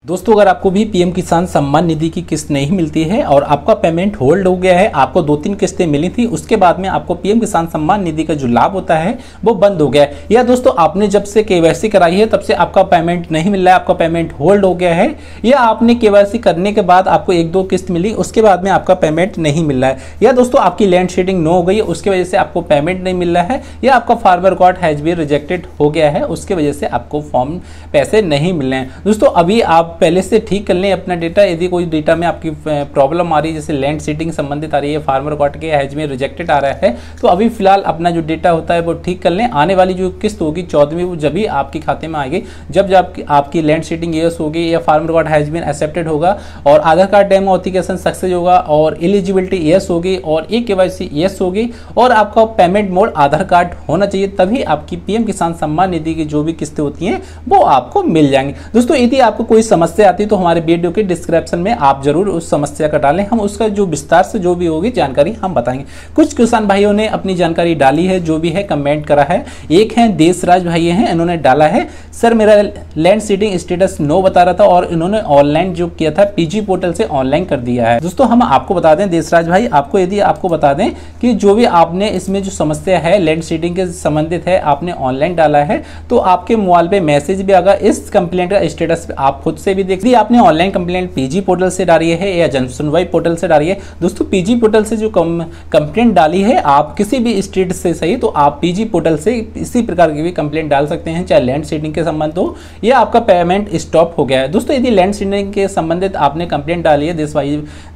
दोस्तों, अगर आपको भी पीएम किसान सम्मान निधि की किस्त नहीं मिलती है और आपका पेमेंट होल्ड हो गया है, आपको 2-3 किस्तें मिली थी, उसके बाद में आपको पीएम किसान सम्मान निधि का जो लाभ होता है वो बंद हो गया है, या दोस्तों आपने जब से केवाईसी कराई है तब से आपका पेमेंट नहीं मिल रहा है, आपका पेमेंट होल्ड हो गया है, या आपने केवाईसी करने के बाद आपको 1-2 किस्त मिली, उसके बाद में आपका पेमेंट नहीं मिल रहा है, या दोस्तों आपकी लैंड शेडिंग नो हो गई है, उसकी वजह से आपको पेमेंट नहीं मिल रहा है, या आपका farmer record has been rejected हो गया है, उसके वजह से आपको फॉर्म पैसे नहीं मिल रहे हैं। दोस्तों अभी आप पहले से ठीक कर लें अपना डेटा। यदि कोई डेटा में आपकी प्रॉब्लम आ रही है, जैसे लैंड सीटिंग संबंधित आ रही है, फार्मर रिकॉर्ड के हैज में रिजेक्टेड आ रहा है, तो अभी फिलहाल अपना जो डेटा होता है वो ठीक कर लें। आने वाली जो किस्त होगी 14वीं, वो जब भी आपके खाते में आएगी, जब आपकी लैंड सीटिंग यस होगी या farmer record has been accepted होगा और Aadhaar card demo authentication success होगा और एलिजिबिलिटी यस होगी और केवाईसी यस होगी और आपका पेमेंट मोड आधार कार्ड होना चाहिए, तभी आपकी पीएम किसान सम्मान निधि की जो भी किस्तें होती हैं वो आपको मिल जाएंगी। दोस्तों यदि आपको कोई समस्या आती है तो हमारे वीडियो के डिस्क्रिप्शन में आप जरूर उस समस्या का डालें, हम उसका जो विस्तार से जो भी होगी जानकारी हम बताएंगे। कुछ किसान भाइयों ने अपनी जानकारी डाली है, जो भी है कमेंट करा है। एक है देशराज भाई हैं, इन्होंने डाला है, सर मेरा लैंड सीटिंग स्टेटस नो बता रहा था और इन्होंने ऑनलाइन जो किया था पीजी पोर्टल से ऑनलाइन कर दिया है। दोस्तों हम आपको बता दें देशराज भाई, आपको यदि आपको बता दें कि जो भी आपने इसमें जो समस्या है लैंड सीटिंग के संबंधित है, आपने ऑनलाइन डाला है तो आपके मोबाइल पे मैसेज भी आएगा इस कंप्लेंट का स्टेटस आप खुद से भी देख लीजिए। आपने ऑनलाइन कंप्लेंट पीजी पोर्टल से डाली है या जन सुनवाई पोर्टल से डाली है। दोस्तों पीजी पोर्टल से जो कंप्लेंट डाली है, आप किसी भी स्टेट से सही तो आप पीजी पोर्टल से इसी प्रकार की भी कंप्लेंट डाल सकते हैं, चाहे लैंड सीटिंग के संबंध हो या आपका पेमेंट स्टॉप हो गया है। दोस्तों यदि लैंड सीटिंग के संबंधित आपने कंप्लेंट डाली है,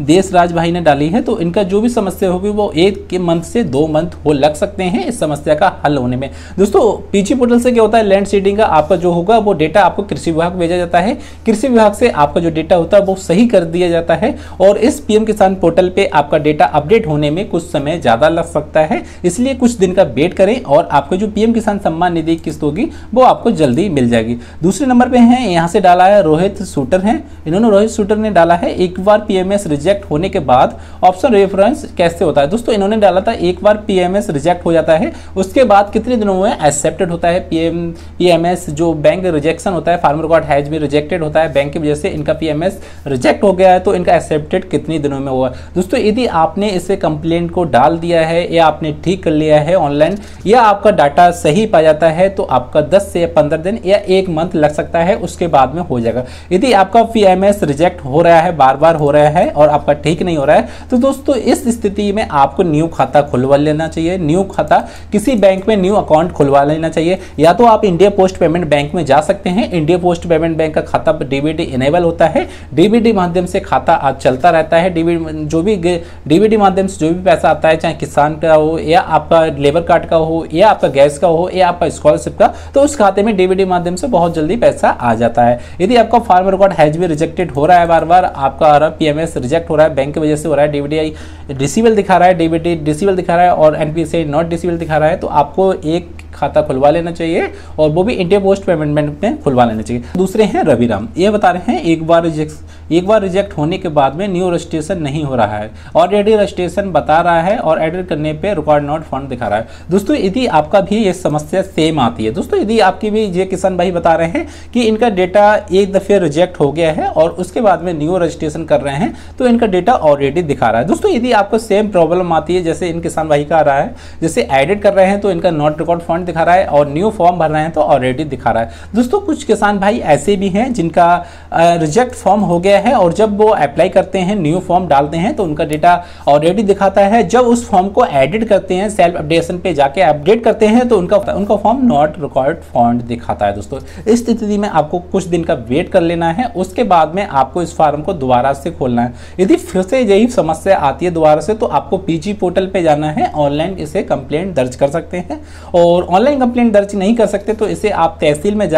देशराज भाई ने डाली है, तो इनका जो भी समस्या होगी वो 1 मंथ से 2 मंथ हो लग सकते हैं इस समस्या का हल होने में। दोस्तों पीजी पोर्टल से क्या होता है, लैंड सीटिंग का आपका जो होगा वो डेटा आपको कृषि विभाग भेजा जाता है, कृषि विभाग से आपका जो डेटा होता है वो सही कर दिया जाता है और इस पीएम किसान पोर्टल पे आपका डेटा अपडेट होने में कुछ समय ज्यादा लग सकता है, इसलिए कुछ दिन का वेट करें और आपको जो पीएम किसान सम्मान निधि किस्त होगी वो आपको जल्दी मिल जाएगी। दूसरे नंबर पे हैं, यहाँ से डाला है रोहित शूटर हैं, इन्होंने रोहित शूटर ने डाला है एक बार पीएमएस रिजेक्ट होने के बाद ऑप्शन रेफरेंस कैसे होता है। दोस्तों इन्होंने डाला था एक बार पीएमएस रिजेक्ट हो जाता है उसके बाद कितने दिनों में एक्सेप्टेड होता है पीएमएस, जो बैंक रिजेक्शन होता है, farmer record has been rejected होता है, बैंक की वजह से इनका पीएमएस रिजेक्ट हो गया है तो इनका एक्सेप्टेड कितने दिनों में हुआ। दोस्तों यदि आपने इसे कंप्लेंट को डाल दिया है या आपने ठीक कर लिया है ऑनलाइन या आपका डाटा सही पाया जाता है तो आपका 10 से 15 दिन या 1 मंथ लग सकता है, उसके बाद में हो जाएगा। यदि आपका पीएमएस रिजेक्ट हो रहा है, बार बार हो रहा है और आपका ठीक नहीं हो रहा है, तो दोस्तों इस स्थिति में आपको न्यू खाता खुलवा लेना चाहिए। न्यू खाता किसी बैंक में न्यू अकाउंट खुलवा लेना चाहिए, या तो आप इंडिया पोस्ट पेमेंट बैंक में जा सकते हैं। इंडिया पोस्ट पेमेंट बैंक का खाता डीबीटी इनेबल होता है, डीबीटी माध्यम से खाता आज चलता रहता है। जो भी डीबीटी माध्यम से जो भी पैसा आता है, चाहे किसान का हो या आपका लेबर कार्ड का हो या आपका गैस का हो या आपका स्कॉलरशिप का, तो उस खाते में डीबीटी माध्यम से बहुत जल्दी पैसा आ जाता है। यदि आपका farmer record has been rejected हो रहा है, बार बार आपका पीएमएस रिजेक्ट हो रहा है, बैंक की वजह से हो रहा है, डीबीटी डिसेबल दिखा रहा है, डीबीटी डिसेबल दिखा रहा है और एनपीसीआई नॉट डिसेबल दिखा रहा है, तो आपको एक खाता खुलवा लेना चाहिए और वो भी इंडिया पोस्ट पेमेंट बैंक में खुलवा लेना चाहिए। दूसरे हैं रविराम, ये बता रहे हैं एक बार रिजेक्ट होने के बाद में न्यू रजिस्ट्रेशन नहीं हो रहा है, ऑलरेडी रजिस्ट्रेशन बता रहा है और एडिट करने पे रिकॉर्ड नॉट फाउंड दिखा रहा है। दोस्तों यदि आपका भी ये समस्या सेम आती है, दोस्तों यदि आपकी भी ये किसान भाई बता रहे हैं कि इनका डेटा एक दफे रिजेक्ट हो गया है और उसके बाद में न्यू रजिस्ट्रेशन कर रहे हैं तो इनका डेटा ऑलरेडी दिखा रहा है। दोस्तों यदि आपको सेम प्रॉब्लम आती है जैसे इन किसान भाई का आ रहा है, जैसे एडिट कर रहे हैं तो इनका नॉट रिकॉर्ड फाउंड दिखा रहा है और न्यू फॉर्म भर रहे हैं तो ऑलरेडी दिखा रहा है। दोस्तों कुछ किसान भाई ऐसे भी हैं जिनका रिजेक्ट फॉर्म हो गया है और जब वो अप्लाई करते हैं, न्यू फॉर्म डालते हैं तो उनका डेटा ऑलरेडी दिखाता है। जब उस फॉर्म को एडिट करते हैं, सेल्फ अपडेशन पे जाके अपडेट करते हैं तो उनका फॉर्म नॉट रिकॉर्ड फाउंड दिखाता है। दोस्तों इस स्थिति में आपको कुछ दिन का वेट कर लेना है, उसके बाद में आपको इस फॉर्म को दोबारा से खोलना है। यदि फिर से यही समस्या आती है दोबारा से तो आपको पीजी पोर्टल पे जाना है, ऑनलाइन इसे कंप्लेंट दर्ज कर सकते हैं और ऑनलाइन कंप्लेंट दर्ज नहीं कर सकते तो इसे आप तहसील में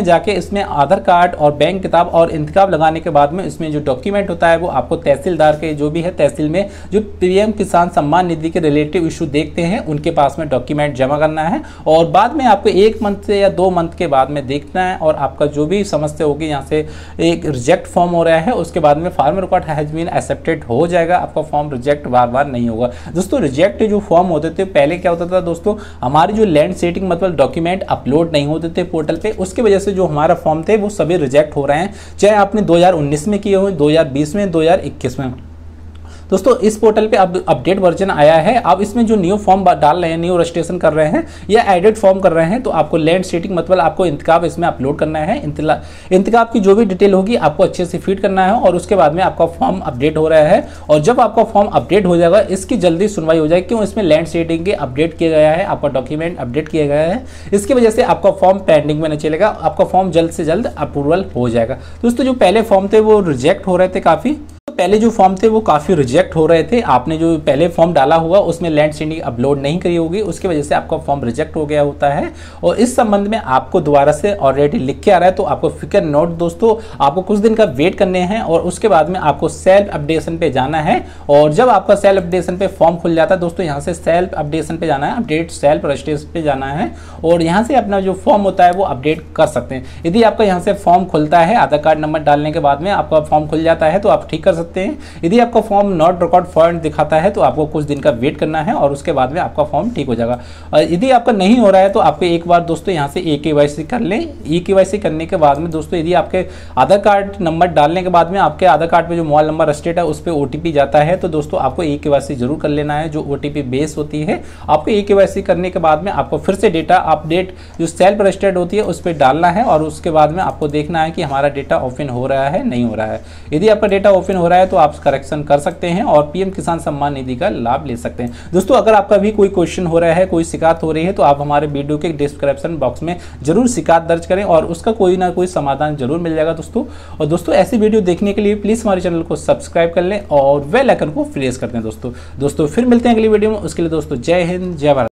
जाके इसमें आधार कार्ड और बैंक किताब और इंतकाब लगाने के बाद में इसमें जो डॉक्यूमेंट होता है वो आपको तहसीलदार के जो भी है तहसील में जो पीएम किसान सम्मान निधि के रिलेटिव इशू देखते हैं उनके पास में डॉक्यूमेंट जमा करना है और बाद में आपको 1 मंथ से या 2 मंथ के बाद में देखना है और आपका जो भी समस्या होगी यहाँ से एक रिजेक्ट फॉर्म हो रहा है उसके बाद में farmer record has been accepted हो जाएगा, आपका फॉर्म रिजेक्ट बार बार नहीं होगा। दोस्तों रिजेक्ट जो फॉर्म होते थे पहले क्या होता था दोस्तों, हमारी जो लैंड सेटिंग मतलब डॉक्यूमेंट अपलोड नहीं होते थे पोर्टल पे, उसकी वजह से जो हमारा फॉर्म थे वो सभी रिजेक्ट हो रहे हैं, चाहे आपने 2019 में किए हो, 2020 में, 2021 में। दोस्तों इस पोर्टल पे अब अपडेट वर्जन आया है, आप इसमें जो न्यू फॉर्म डाल रहे हैं, न्यू रजिस्ट्रेशन कर रहे हैं या एडिट फॉर्म कर रहे हैं तो आपको लैंड सेटिंग मतलब आपको इंतकाब इसमें अपलोड करना है। इंतकाब की जो भी डिटेल होगी आपको अच्छे से फीड करना है और उसके बाद में आपका फॉर्म अपडेट हो रहा है और जब आपका फॉर्म अपडेट हो जाएगा इसकी जल्दी सुनवाई हो जाएगी। क्यों? इसमें लैंड सेटिंग के अपडेट किया गया है, आपका डॉक्यूमेंट अपडेट किया गया है, इसकी वजह से आपका फॉर्म पेंडिंग में नहीं चलेगा, आपका फॉर्म जल्द से जल्द अप्रूवल हो जाएगा। दोस्तों जो पहले फॉर्म थे वो रिजेक्ट हो रहे थे काफ़ी, पहले जो फॉर्म थे वो काफ़ी रिजेक्ट हो रहे थे, आपने जो पहले फॉर्म डाला हुआ उसमें लैंड सेटिंग अपलोड नहीं करी होगी, उसकी वजह से आपका फॉर्म रिजेक्ट हो गया होता है। और इस संबंध में आपको दोबारा से ऑलरेडी लिख के आ रहा है तो आपको फिक्र नोट दोस्तों, आपको कुछ दिन का वेट करने हैं और उसके बाद में आपको सेल्फ अपडेशन पे जाना है और जब आपका सेल्फ अपडेशन पे फॉर्म खुल जाता है दोस्तों यहाँ से सेल्फ अपडेशन पे जाना है, अपडेट सेल्फ रजिस्ट्रेशन पे जाना है और यहाँ से अपना जो फॉर्म होता है वो अपडेट कर सकते हैं। यदि आपका यहाँ से फॉर्म खुलता है, आधार कार्ड नंबर डालने के बाद में आपका फॉर्म खुल जाता है तो आप ठीक कर सकते हैं। यदि आपका फॉर्म नॉट रिकॉर्ड फॉर्म दिखाता है तो आपको कुछ दिन का वेट करना है और उसके बाद में आपका फॉर्म ठीक हो जाएगा। यदि आपका नहीं हो रहा है तो आपको एक बार दोस्तों यहाँ से e-KYC कर लें। e-KYC करने के बाद में दोस्तों यदि आपके आधार कार्ड नंबर डालने के बाद में आपके आधार कार्ड पे जो मोबाइल नंबर रजिस्टर्ड है उस पर OTP जाता है तो दोस्तों आपको e-KYC जरूर कर लेना है, जो OTP बेस होती है। आपको e-KYC करने के बाद में आपको फिर से डेटा अपडेट जो सेल्फ रजिस्टर्ड होती है उस पर डालना है और उसके बाद में आपको देखना है कि हमारा डेटा ओपन हो रहा है नहीं हो रहा है। यदि आपका डेटा ओपन हो रहा है तो आप करेक्शन कर सकते हैं और पीएम किसान सम्मान निधि का लाभ ले सकते हैं। दोस्तों अगर आपका भी कोई क्वेश्चन हो रहा है, कोई शिकायत हो रही है तो आप हमारे वीडियो के डिस्क्रिप्शन बॉक्स में जरूर शिकायत दर्ज करें और उसका कोई ना कोई समाधान जरूर मिल जाएगा दोस्तों। और दोस्तों ऐसी वीडियो देखने के लिए प्लीज हमारे चैनल को सब्सक्राइब कर लें और बेल आइकन को प्रेस कर दें दोस्तों। फिर मिलते हैं अगली वीडियो में, उसके लिए दोस्तों जय हिंद जय भारत।